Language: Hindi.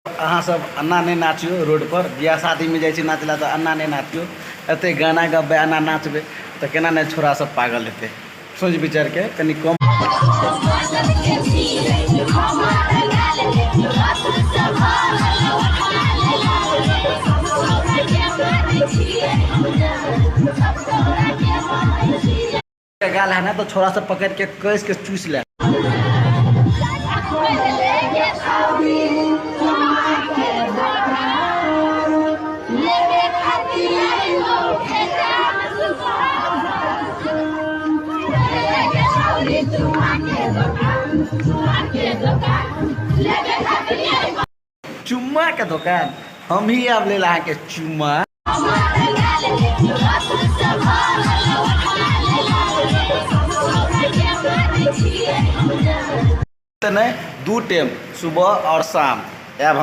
अहाँ सब अन्ना नहीं नाचियो रोड पर, बियाह शादी में जाए नाचला तो अन्ना नहीं नाचियो। एते गाना गबे अन्ना नाचबे तो केना नहीं छोरा सब पागल हेते। सोच विचार के कनी कम। गाल है ना तो छोरा सब पकड़ के कस के चूस ले। चुम्मा के दुकान हम ही अब ले ला के चुम्मा। नहीं 2 टाइम सुबह और शाम। अब हम